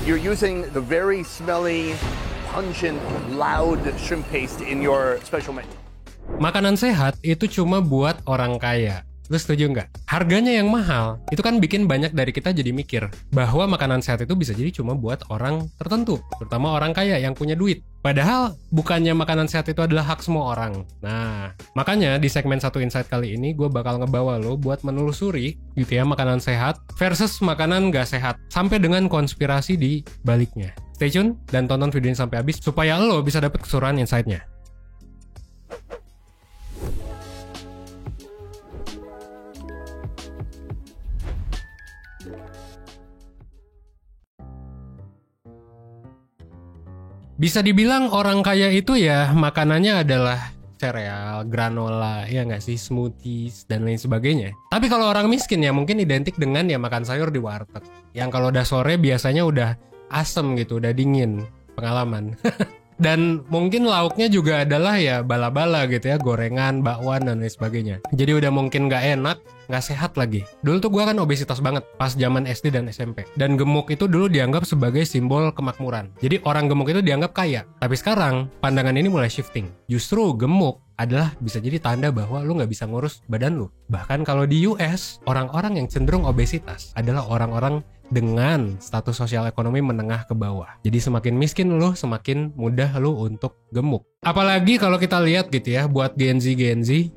You're using the very smelly, pungent, loud shrimp paste in your special menu. Makanan sehat itu cuma buat orang kaya. Lu setuju nggak? Harganya yang mahal, itu kan bikin banyak dari kita jadi mikir bahwa makanan sehat itu bisa jadi cuma buat orang tertentu, terutama orang kaya yang punya duit. Padahal bukannya makanan sehat itu adalah hak semua orang. Nah, makanya di segmen 1 Insight kali ini gue bakal ngebawa lo buat menelusuri gitu ya makanan sehat versus makanan nggak sehat sampai dengan konspirasi di baliknya. Stay tune dan tonton video ini sampai habis supaya lo bisa dapet keseluruhan insight-nya. Bisa dibilang orang kaya itu ya makanannya adalah sereal, granola, ya nggak sih, smoothies, dan lain sebagainya. Tapi kalau orang miskin ya mungkin identik dengan ya makan sayur di warteg. Yang kalau udah sore biasanya udah asem gitu, udah dingin, pengalaman. Dan mungkin lauknya juga adalah ya bala-bala gitu ya, gorengan, bakwan, dan lain sebagainya. Jadi udah mungkin nggak enak, nggak sehat lagi. Dulu tuh gue kan obesitas banget pas zaman SD dan SMP. Dan gemuk itu dulu dianggap sebagai simbol kemakmuran. Jadi orang gemuk itu dianggap kaya. Tapi sekarang pandangan ini mulai shifting. Justru gemuk adalah bisa jadi tanda bahwa lu nggak bisa ngurus badan lu. Bahkan kalau di US, orang-orang yang cenderung obesitas adalah orang-orang dengan status sosial ekonomi menengah ke bawah. Jadi semakin miskin lu, semakin mudah lu untuk gemuk. Apalagi kalau kita lihat gitu ya, buat Gen Z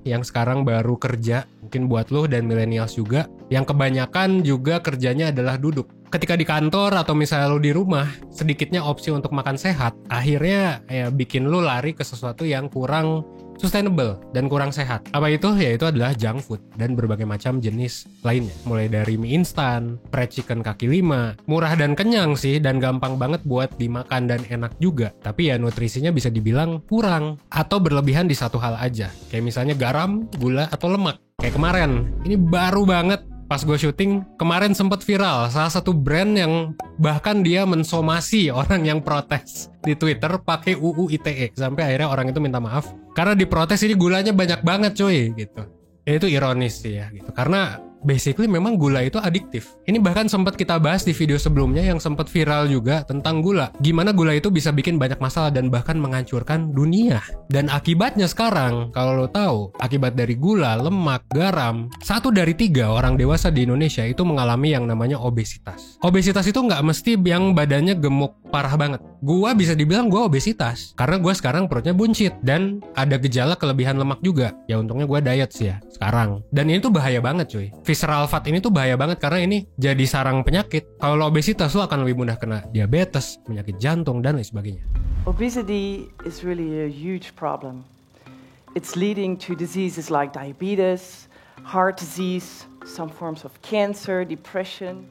yang sekarang baru kerja, mungkin buat lu dan millennials juga, yang kebanyakan juga kerjanya adalah duduk. Ketika di kantor atau misalnya lu di rumah, sedikitnya opsi untuk makan sehat, akhirnya ya bikin lu lari ke sesuatu yang kurang sustainable dan kurang sehat. Apa itu? Yaitu adalah junk food dan berbagai macam jenis lainnya. Mulai dari mie instan, fried chicken kaki lima, murah dan kenyang sih, dan gampang banget buat dimakan dan enak juga. Tapi ya nutrisinya bisa dibilang kurang atau berlebihan di satu hal aja. Kayak misalnya garam, gula, atau lemak. Kayak kemarin, ini baru banget pas gue syuting, kemarin sempat viral salah satu brand yang bahkan dia mensomasi orang yang protes di Twitter pakai UU ITE sampai akhirnya orang itu minta maaf karena diprotes ini gulanya banyak banget coy gitu. Ya itu ironis sih ya gitu. Karena basically memang gula itu adiktif. Ini bahkan sempat kita bahas di video sebelumnya yang sempat viral juga tentang gula. Gimana gula itu bisa bikin banyak masalah dan bahkan menghancurkan dunia. Dan akibatnya sekarang, kalau lo tahu, akibat dari gula, lemak, garam, 1 dari 3 orang dewasa di Indonesia itu mengalami yang namanya obesitas. Obesitas itu nggak mesti yang badannya gemuk parah banget. Gua bisa dibilang gua obesitas karena gua sekarang perutnya buncit dan ada gejala kelebihan lemak juga. Ya untungnya gua diet sih ya sekarang. Dan ini tuh bahaya banget cuy. Visceral fat ini tuh bahaya banget karena ini jadi sarang penyakit. Kalau lo obesitas lo akan lebih mudah kena diabetes, penyakit jantung, dan lain sebagainya. Obesity is really a huge problem. It's leading to diseases like diabetes, heart disease, some forms of cancer, depression.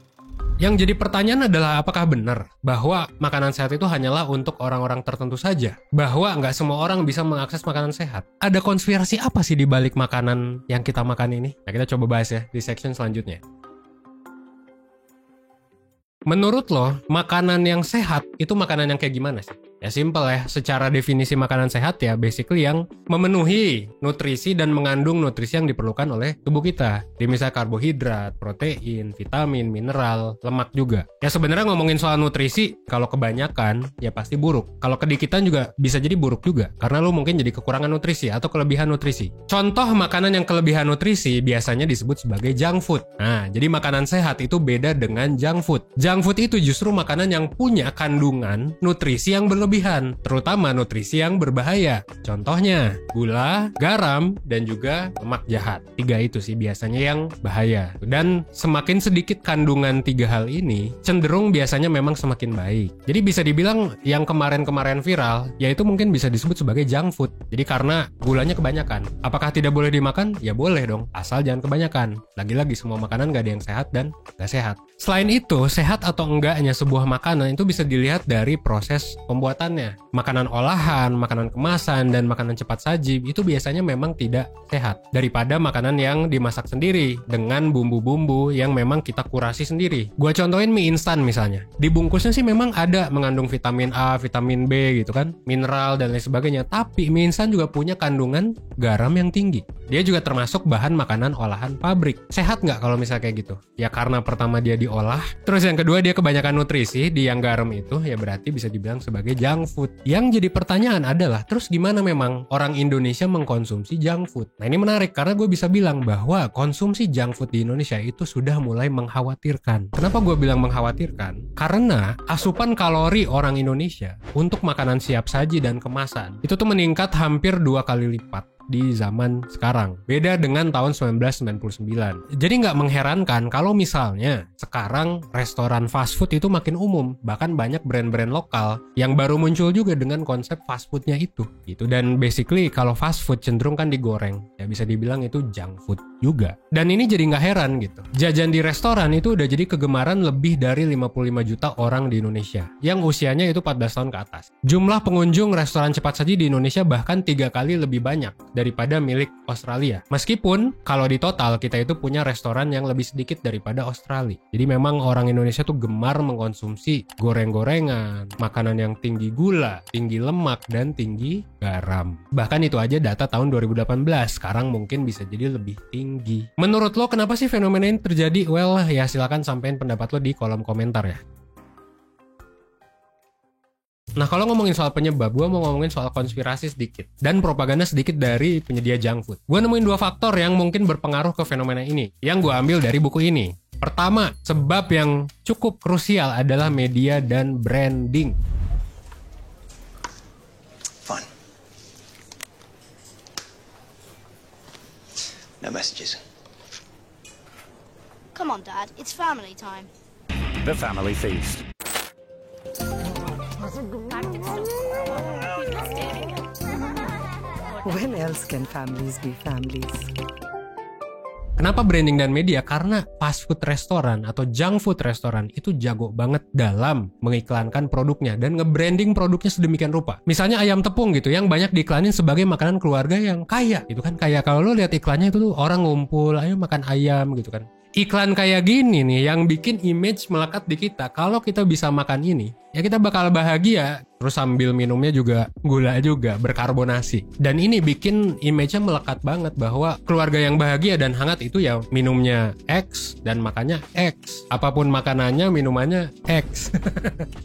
Yang jadi pertanyaan adalah apakah benar bahwa makanan sehat itu hanyalah untuk orang-orang tertentu saja? Bahwa nggak semua orang bisa mengakses makanan sehat? Ada konspirasi apa sih di balik makanan yang kita makan ini? Nah, kita coba bahas ya di section selanjutnya. Menurut lo, makanan yang sehat itu makanan yang kayak gimana sih? Ya simple ya, secara definisi makanan sehat ya basically yang memenuhi nutrisi dan mengandung nutrisi yang diperlukan oleh tubuh kita. Jadi misalnya karbohidrat, protein, vitamin, mineral, lemak juga. Ya sebenarnya ngomongin soal nutrisi, kalau kebanyakan ya pasti buruk. Kalau kedikitan juga bisa jadi buruk juga, karena lo mungkin jadi kekurangan nutrisi atau kelebihan nutrisi. Contoh makanan yang kelebihan nutrisi biasanya disebut sebagai junk food. Nah, jadi makanan sehat itu beda dengan junk food. Junk food itu justru makanan yang punya kandungan nutrisi yang berlebihan, terutama nutrisi yang berbahaya. Contohnya, gula, garam, dan juga lemak jahat. 3 itu sih biasanya yang bahaya. Dan semakin sedikit kandungan 3 hal ini, cenderung biasanya memang semakin baik. Jadi bisa dibilang yang kemarin-kemarin viral, yaitu mungkin bisa disebut sebagai junk food. Jadi karena gulanya kebanyakan. Apakah tidak boleh dimakan? Ya boleh dong, asal jangan kebanyakan. Lagi-lagi semua makanan gak ada yang sehat dan gak sehat. Selain itu, sehat atau enggaknya sebuah makanan itu bisa dilihat dari proses pembuatan. kesehatannya. Makanan olahan, makanan kemasan, dan makanan cepat saji itu biasanya memang tidak sehat daripada makanan yang dimasak sendiri dengan bumbu-bumbu yang memang kita kurasi sendiri. Gua contohin mie instan misalnya. Di bungkusnya sih memang ada mengandung vitamin A, vitamin B gitu kan, mineral dan lain sebagainya. Tapi mie instan juga punya kandungan garam yang tinggi. Dia juga termasuk bahan makanan olahan pabrik. Sehat nggak kalau misalnya kayak gitu? Ya karena pertama dia diolah, terus yang kedua dia kebanyakan nutrisi di yang garam itu, ya berarti bisa dibilang sebagai junk food. Yang jadi pertanyaan adalah, terus gimana memang orang Indonesia mengkonsumsi junk food? Nah ini menarik karena gue bisa bilang bahwa konsumsi junk food di Indonesia itu sudah mulai mengkhawatirkan. Kenapa gue bilang mengkhawatirkan? Karena asupan kalori orang Indonesia untuk makanan siap saji dan kemasan itu tuh meningkat hampir 2 kali lipat di zaman sekarang. Beda dengan tahun 1999. Jadi nggak mengherankan kalau misalnya sekarang restoran fast food itu makin umum. Bahkan banyak brand-brand lokal yang baru muncul juga dengan konsep fast foodnya itu. Gitu. Dan basically kalau fast food cenderung kan digoreng. Ya bisa dibilang itu junk food juga. Dan ini jadi nggak heran gitu. Jajan di restoran itu udah jadi kegemaran lebih dari 55 juta orang di Indonesia. Yang usianya itu 14 tahun ke atas. Jumlah pengunjung restoran cepat saji di Indonesia bahkan 3 kali lebih banyak daripada milik Australia. Meskipun kalau di total kita itu punya restoran yang lebih sedikit daripada Australia. Jadi memang orang Indonesia tuh gemar mengkonsumsi goreng-gorengan, makanan yang tinggi gula, tinggi lemak, dan tinggi garam. Bahkan itu aja data tahun 2018. Sekarang mungkin bisa jadi lebih tinggi. Menurut lo kenapa sih fenomena ini terjadi? Well, ya silakan sampein pendapat lo di kolom komentar ya. Nah kalau ngomongin soal penyebab, gue mau ngomongin soal konspirasi sedikit dan propaganda sedikit dari penyedia junk food. Gue nemuin 2 faktor yang mungkin berpengaruh ke fenomena ini, yang gue ambil dari buku ini. Pertama, sebab yang cukup krusial adalah media dan branding. Fun. No messages. Come on, Dad. It's family time. The Family Feast. When else can families be families? Kenapa branding dan media? Karena fast food restoran atau junk food restoran itu jago banget dalam mengiklankan produknya dan nge-branding produknya sedemikian rupa. Misalnya ayam tepung gitu yang banyak diiklanin sebagai makanan keluarga yang kaya gitu kan. Kayak kalau lo lihat iklannya itu tuh orang ngumpul, ayo makan ayam gitu kan. Iklan kayak gini nih yang bikin image melekat di kita. Kalau kita bisa makan ini, ya kita bakal bahagia. Terus sambil minumnya juga gula juga, berkarbonasi. Dan ini bikin image-nya melekat banget bahwa keluarga yang bahagia dan hangat itu ya minumnya X dan makannya X. Apapun makanannya, minumannya X.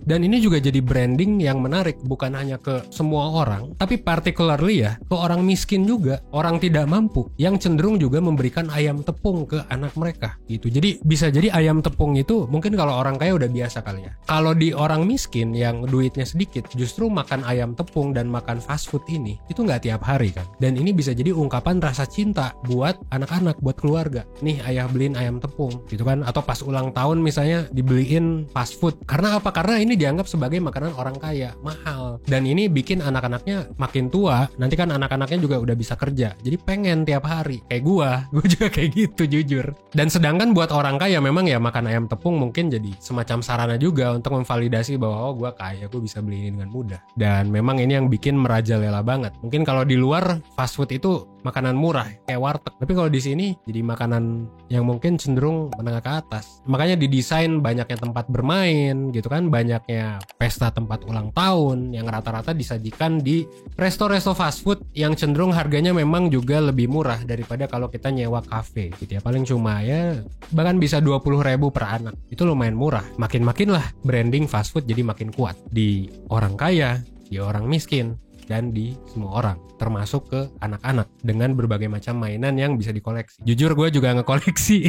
Dan ini juga jadi branding yang menarik, bukan hanya ke semua orang, tapi particularly ya ke orang miskin juga, orang tidak mampu, yang cenderung juga memberikan ayam tepung ke anak mereka gitu. Jadi bisa jadi ayam tepung itu mungkin kalau orang kaya udah biasa kali ya. Kalau di orang miskin yang duitnya sedikit, justru makan ayam tepung dan makan fast food ini itu nggak tiap hari kan. Dan ini bisa jadi ungkapan rasa cinta buat anak-anak, buat keluarga. Nih ayah beliin ayam tepung gitu kan. Atau pas ulang tahun misalnya dibeliin fast food. Karena apa? Karena ini dianggap sebagai makanan orang kaya, mahal. Dan ini bikin anak-anaknya makin tua, nanti kan anak-anaknya juga udah bisa kerja. Jadi pengen tiap hari. Kayak gue juga kayak gitu jujur. Dan sedangkan buat orang kaya memang ya makan ayam tepung mungkin jadi semacam sarana juga untuk memvalidasi bahwa gue kaya, gue bisa beli ini dengan mudah. Dan memang ini yang bikin merajalela banget. Mungkin kalau di luar fast food itu makanan murah kayak warteg, tapi kalau di sini jadi makanan yang mungkin cenderung menengah ke atas. Makanya didesain banyaknya tempat bermain gitu kan, banyaknya pesta tempat ulang tahun yang rata-rata disajikan di resto-resto fast food yang cenderung harganya memang juga lebih murah daripada kalau kita nyewa kafe gitu ya. Paling cuma ya bahkan bisa 20.000 per anak. Itu lumayan murah. Makin-makin lah branding fast food jadi makin kuat di orang kaya, di orang miskin, dan di semua orang, termasuk ke anak-anak dengan berbagai macam mainan yang bisa dikoleksi. Jujur gue juga ngekoleksi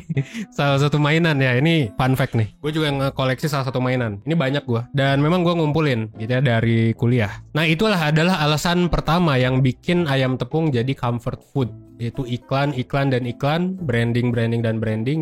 salah satu mainan ya, ini fun fact nih. Gue juga ngekoleksi salah satu mainan. Ini banyak gue, dan memang gue ngumpulin gitu ya dari kuliah. Nah itulah adalah alasan pertama yang bikin ayam tepung jadi comfort food. Yaitu iklan, branding,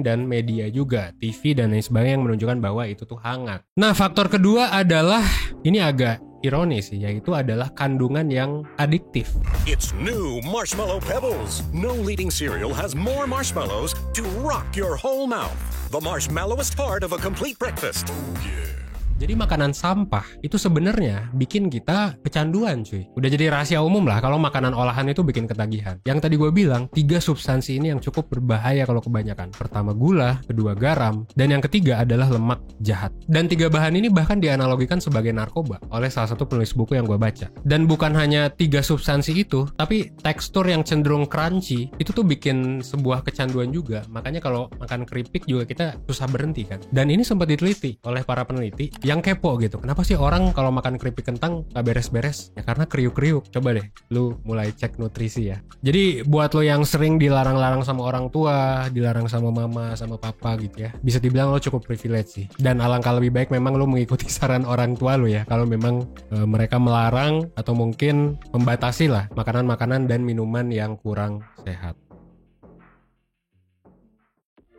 dan media juga, TV dan lain sebagainya yang menunjukkan bahwa itu tuh hangat. Nah faktor kedua adalah, ini agak ironis sih, yaitu adalah kandungan yang adiktif. It's new Marshmallow Pebbles. No leading cereal has more marshmallows to rock your whole mouth. The marshmallowest part of a complete breakfast. Oh, yeah. Jadi makanan sampah itu sebenarnya bikin kita kecanduan cuy. Udah jadi rahasia umum lah kalau makanan olahan itu bikin ketagihan. Yang tadi gue bilang, 3 substansi ini yang cukup berbahaya kalau kebanyakan. Pertama gula, kedua garam, dan yang ketiga adalah lemak jahat. Dan 3 bahan ini bahkan dianalogikan sebagai narkoba oleh salah satu penulis buku yang gue baca. Dan bukan hanya 3 substansi itu, tapi tekstur yang cenderung crunchy itu tuh bikin sebuah kecanduan juga. Makanya kalau makan keripik juga kita susah berhenti kan. Dan ini sempat diteliti oleh para peneliti yang kepo gitu. Kenapa sih orang kalau makan keripik kentang gak beres-beres? Ya karena kriuk-kriuk. Coba deh lu mulai cek nutrisi ya. Jadi buat lo yang sering dilarang-larang sama orang tua, dilarang sama mama, sama papa gitu ya, bisa dibilang lo cukup privilege sih. Dan alangkah lebih baik memang lo mengikuti saran orang tua lo ya. Kalau memang mereka melarang atau mungkin membatasi lah makanan-makanan dan minuman yang kurang sehat.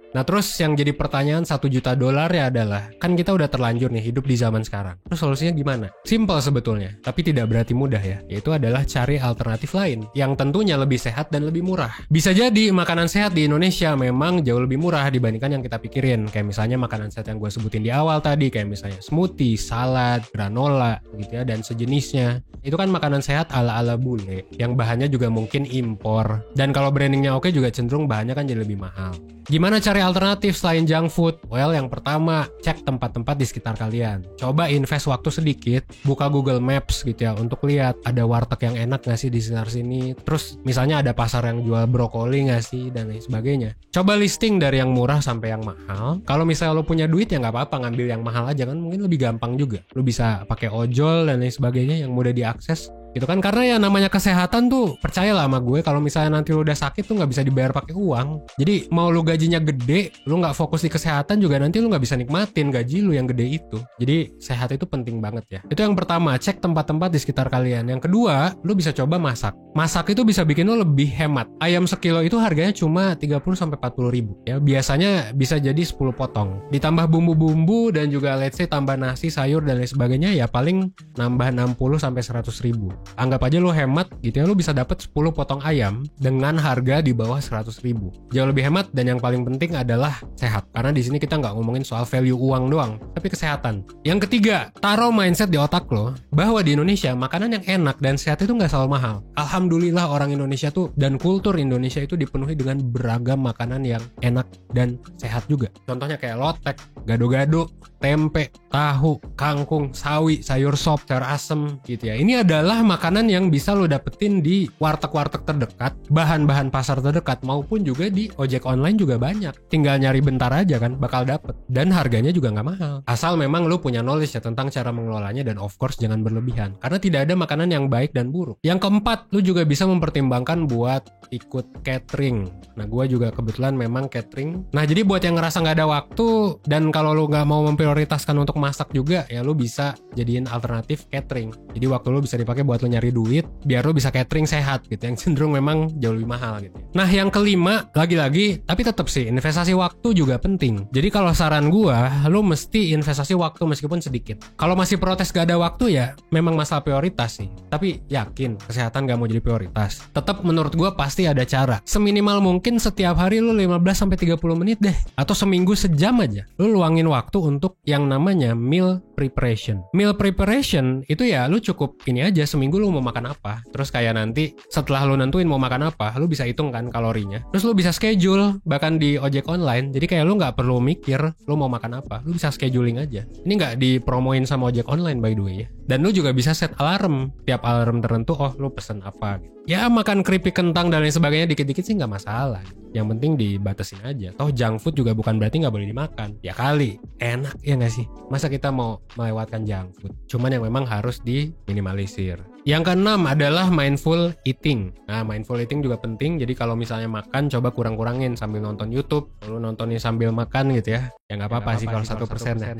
Nah terus yang jadi pertanyaan $1 juta ya adalah, kan kita udah terlanjur nih hidup di zaman sekarang. Terus solusinya gimana? Simple sebetulnya, tapi tidak berarti mudah ya. Yaitu adalah cari alternatif lain yang tentunya lebih sehat dan lebih murah. Bisa jadi makanan sehat di Indonesia memang jauh lebih murah dibandingkan yang kita pikirin. Kayak misalnya makanan sehat yang gue sebutin di awal tadi, kayak misalnya smoothie, salad, granola gitu ya, dan sejenisnya. Itu kan makanan sehat ala-ala bule yang bahannya juga mungkin impor. Dan kalau brandingnya oke juga cenderung bahannya kan jadi lebih mahal. Gimana cari alternatif selain junk food? Well, yang pertama, cek tempat-tempat di sekitar kalian. Coba invest waktu sedikit, buka Google Maps gitu ya, untuk lihat ada warteg yang enak gak sih di sekitar sini. Terus misalnya ada pasar yang jual brokoli gak sih, dan lain sebagainya. Coba listing dari yang murah sampai yang mahal. Kalau misalnya lo punya duit ya gak apa-apa ngambil yang mahal aja kan, mungkin lebih gampang juga. Lo bisa pakai ojol dan lain sebagainya yang mudah diakses. Gitu kan, karena ya namanya kesehatan tuh, percayalah sama gue, kalau misalnya nanti lu udah sakit tuh nggak bisa dibayar pakai uang. Jadi mau lu gajinya gede, lu nggak fokus di kesehatan juga nanti lu nggak bisa nikmatin gaji lu yang gede itu. Jadi sehat itu penting banget ya. Itu yang pertama, cek tempat-tempat di sekitar kalian. Yang kedua, lu bisa coba masak. Masak itu bisa bikin lu lebih hemat. Ayam sekilo itu harganya cuma 30-40 ribu ya. Biasanya bisa jadi 10 potong. Ditambah bumbu-bumbu dan juga let's say tambah nasi, sayur dan lain sebagainya, ya paling nambah 60-100 ribu. Anggap aja lo hemat gitu ya, lo bisa dapat 10 potong ayam dengan harga di bawah 100 ribu. Jauh lebih hemat, dan yang paling penting adalah sehat. Karena di sini kita nggak ngomongin soal value uang doang, tapi kesehatan. Yang ketiga, taruh mindset di otak lo bahwa di Indonesia makanan yang enak dan sehat itu nggak selalu mahal. Alhamdulillah orang Indonesia tuh dan kultur Indonesia itu dipenuhi dengan beragam makanan yang enak dan sehat juga. Contohnya kayak lotek, gado-gado, tempe, tahu, kangkung, sawi, sayur sop, sayur asem gitu ya. Ini adalah makanan yang bisa lo dapetin di warteg-warteg terdekat, bahan-bahan pasar terdekat, maupun juga di ojek online juga banyak. Tinggal nyari bentar aja kan bakal dapet, dan harganya juga nggak mahal. Asal memang lo punya knowledge ya tentang cara mengelolanya, dan of course jangan berlebihan, karena tidak ada makanan yang baik dan buruk. Yang keempat, lo juga bisa mempertimbangkan buat ikut catering. Nah gue juga kebetulan memang catering. Nah jadi buat yang ngerasa nggak ada waktu, dan kalau lo nggak mau memprioritaskan untuk masak juga, ya lo bisa jadiin alternatif catering. Jadi waktu lo bisa dipakai buat lo nyari duit biar lo bisa catering sehat gitu, yang cenderung memang jauh lebih mahal gitu. Nah yang kelima, lagi-lagi tapi tetap sih investasi waktu juga penting. Jadi kalau saran gua, lo mesti investasi waktu meskipun sedikit. Kalau masih protes gak ada waktu, ya memang masalah prioritas sih. Tapi yakin kesehatan gak mau jadi prioritas, tetap menurut gua pasti ada cara. Seminimal mungkin setiap hari lo 15-30 menit deh, atau seminggu sejam aja lo luangin waktu untuk yang namanya meal preparation. Meal preparation itu ya lo cukup ini aja, seminggu lu mau makan apa. Terus kayak nanti setelah lu nentuin mau makan apa, lu bisa hitung kan kalorinya. Terus lu bisa schedule bahkan di ojek online. Jadi kayak lu nggak perlu mikir lu mau makan apa, lu bisa scheduling aja. Ini nggak dipromoin sama ojek online by the way ya. Dan lu juga bisa set alarm. Tiap alarm tertentu, oh lu pesen apa gitu. Ya makan keripik kentang dan lain sebagainya dikit-dikit sih nggak masalah. Yang penting dibatasin aja. Toh junk food juga bukan berarti nggak boleh dimakan. Ya kali, enak ya nggak sih? Masa kita mau melewatkan junk food? Cuman yang memang harus diminimalisir. Yang keenam adalah mindful eating. Nah, mindful eating juga penting. Jadi kalau misalnya makan, coba kurang-kurangin sambil nonton YouTube. Lalu nontonin sambil makan gitu ya. Ya nggak apa-apa sih kalau 1% ya.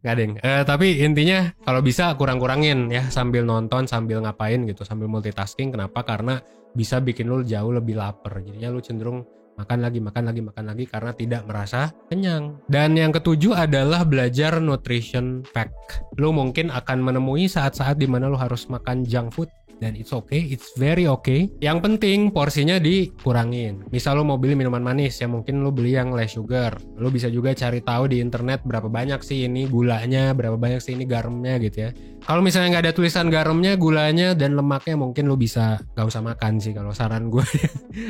Nggak deng. Tapi intinya kalau bisa kurang-kurangin ya, sambil nonton, sambil ngapain gitu, sambil multitasking. Kenapa? Karena bisa bikin lu jauh lebih lapar. Jadinya lu cenderung makan lagi karena tidak merasa kenyang. Dan yang ketujuh adalah belajar nutrition fact. Lu mungkin akan menemui saat-saat di mana lu harus makan junk food dan it's okay, it's very okay. Yang penting porsinya dikurangin. Misal lo mau beli minuman manis, ya mungkin lo beli yang less sugar. Lo bisa juga cari tahu di internet berapa banyak sih ini gulanya, berapa banyak sih ini garamnya gitu ya. Kalau misalnya nggak ada tulisan garamnya, gulanya, dan lemaknya, mungkin lo bisa nggak usah makan sih kalau saran gue.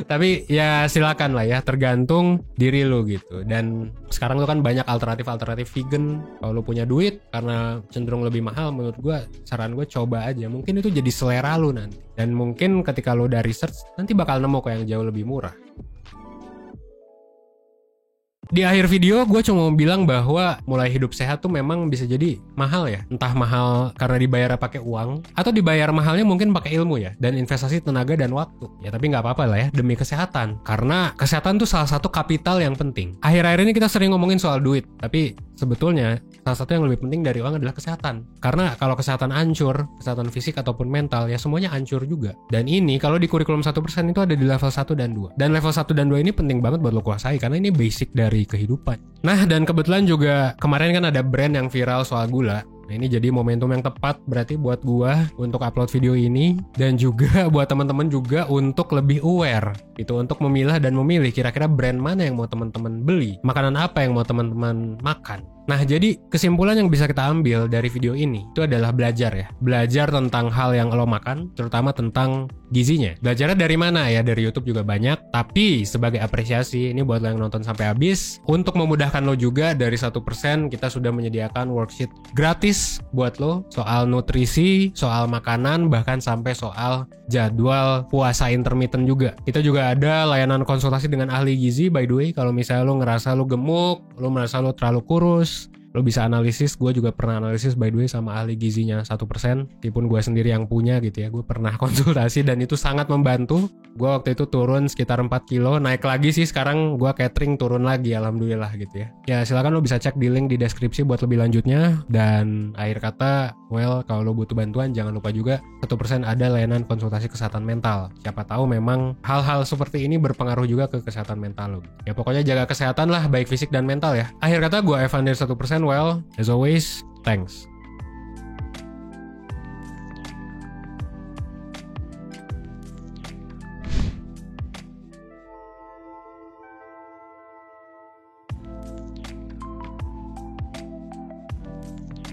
Tapi ya silakan lah ya, tergantung diri lo gitu. Dan sekarang lo kan banyak alternatif vegan. Kalau lo punya duit, karena cenderung lebih mahal, menurut gue, saran gue coba aja. Mungkin itu jadi selera lo nanti. Dan mungkin ketika lo udah research, nanti bakal nemu kok yang jauh lebih murah. Di akhir video gue cuma mau bilang bahwa mulai hidup sehat tuh memang bisa jadi mahal ya. Entah mahal karena dibayar pakai uang, atau dibayar mahalnya mungkin pakai ilmu ya, dan investasi tenaga dan waktu. Ya tapi nggak apa-apa lah ya, demi kesehatan. Karena kesehatan tuh salah satu kapital yang penting. Akhir-akhir ini kita sering ngomongin soal duit, tapi sebetulnya salah satu yang lebih penting dari uang adalah kesehatan. Karena kalau kesehatan hancur, kesehatan fisik ataupun mental, ya semuanya hancur juga. Dan ini kalau di kurikulum 1% itu ada di level 1 dan 2. Dan level 1 dan 2 ini penting banget buat lo kuasai, karena ini basic dari kehidupan. Nah, dan kebetulan juga kemarin kan ada brand yang viral soal gula. Nah, ini jadi momentum yang tepat berarti buat gua untuk upload video ini, dan juga buat teman-teman juga untuk lebih aware gitu, untuk memilah dan memilih kira-kira brand mana yang mau teman-teman beli, makanan apa yang mau teman-teman makan. Nah, jadi kesimpulan yang bisa kita ambil dari video ini itu adalah belajar ya. Belajar tentang hal yang lo makan, terutama tentang gizinya. Belajarnya dari mana ya? Dari YouTube juga banyak, tapi sebagai apresiasi ini buat lo yang nonton sampai habis, untuk memudahkan lo juga dari 1% kita sudah menyediakan worksheet gratis buat lo soal nutrisi, soal makanan, bahkan sampai soal jadwal puasa intermittent juga. Kita juga ada layanan konsultasi dengan ahli gizi, by the way. Kalau misalnya lo ngerasa lo gemuk, lo merasa lo terlalu kurus, lo bisa analisis. Gue juga pernah analisis by the way sama ahli gizinya 1%, meskipun gue sendiri yang punya gitu ya. Gue pernah konsultasi dan itu sangat membantu. Gue waktu itu turun sekitar 4 kilo, naik lagi sih sekarang. Gue catering turun lagi, alhamdulillah gitu ya. Ya silakan lo bisa cek di link di deskripsi buat lebih lanjutnya. Dan akhir kata, well, kalau lo butuh bantuan jangan lupa juga 1% ada layanan konsultasi kesehatan mental. Siapa tahu memang hal-hal seperti ini berpengaruh juga ke kesehatan mental lo. Ya pokoknya jaga kesehatan lah, baik fisik dan mental ya. Akhir kata gue Evan dari 1%. Well, as always, thanks.